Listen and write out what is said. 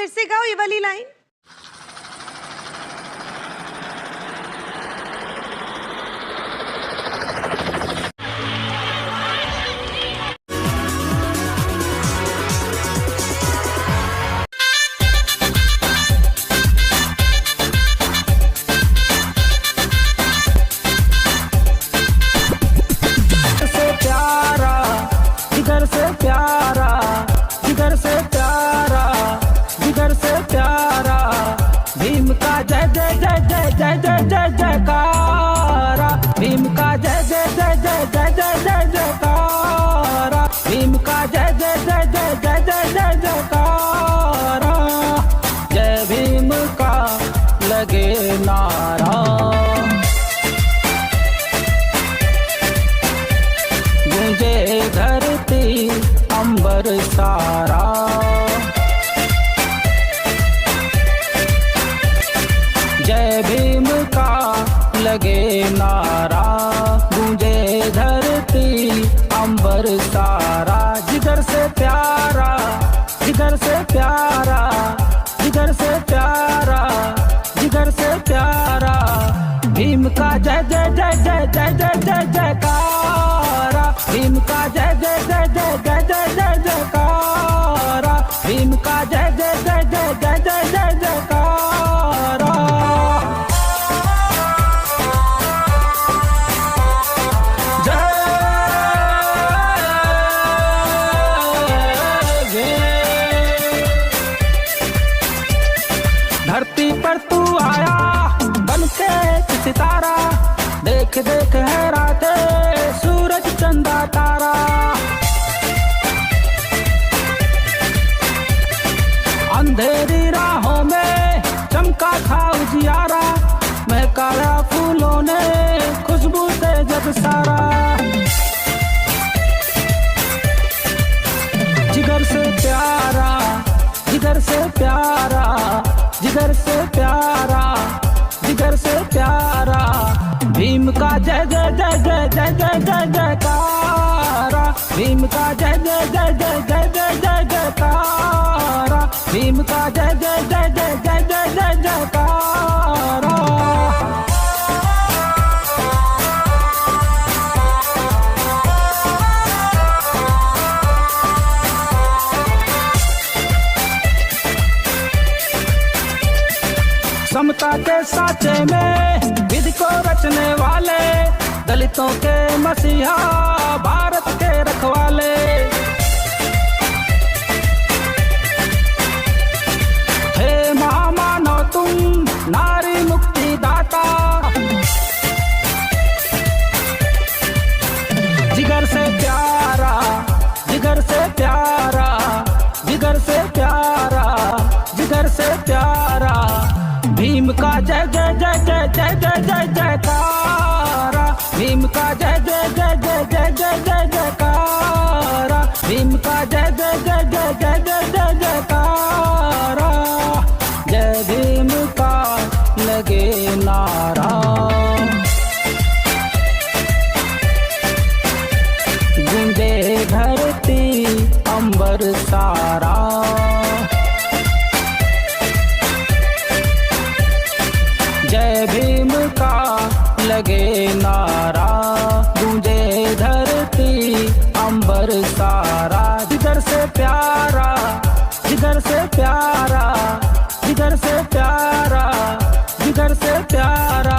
से गाओ ये वाली लाइन। जिगर से प्यारा, जिगर से प्यारा, जिगर से प्यारा, भीम का जय जय जय जय जय जय जय जयकारा, भीम का जय जय जय जय जय जय जय जयकारा, भीम का जय जय जय जय जय जय जय जयकारा, जय भीम का लगे नारा। गूंजे धरती अंबर सारा, जय भीम का लगे नारा, गूंजे धरती अंबर सारा, जिगर से प्यारा, जिगर से प्यारा, जिगर से प्यारा, जिगर से प्यारा, भीम का जय जय जय जय जय जय जय जयकारा, भीम का जय जय जय जय जय जय जय जयकारा, भीम का जय जय जय जय जय जय जय जयकारा। धरती पर तू आया बनके एक सितारा, देख देख हैराते सूरज चंदा तारा, अंधेरी राहों में चमका था उजियारा, महकाया फूलों ने खुशबू से जग सारा, जिगर से प्यारा, जिगर से प्यारा, जिगर से प्यारा, जिगर से प्यारा, भीम का जय जय जय जय जय जय जय जयकारा, भीम का जय जय जय जय जय जय जय जयकारा, भीम का जय जय जय जय जय जय जय जयकारा। समता के साचे में विधि को रचने वाले, दलितों के मसीहा भारत के रखवाले, हे महामानव तुम नारी मुक्ति दाता, जिगर से प्यारा, जिगर से प्यारा, जिगर से प्यारा, जिगर से प्यारा, भीम का जय जय जय जय जय जय जय जयकारा, भीम का जय जय जय जय जय जय जय जयकारा, भीम का जय जय जय जय जय जय जय जयकारा, जय भीम का लगे नारा। गूंजे धरती अंबर सारा, जय भीम का लगे नारा, गूंजे धरती अंबर सारा, जिगर से प्यारा, जिगर से प्यारा, जिगर से प्यारा, जिगर से प्यारा।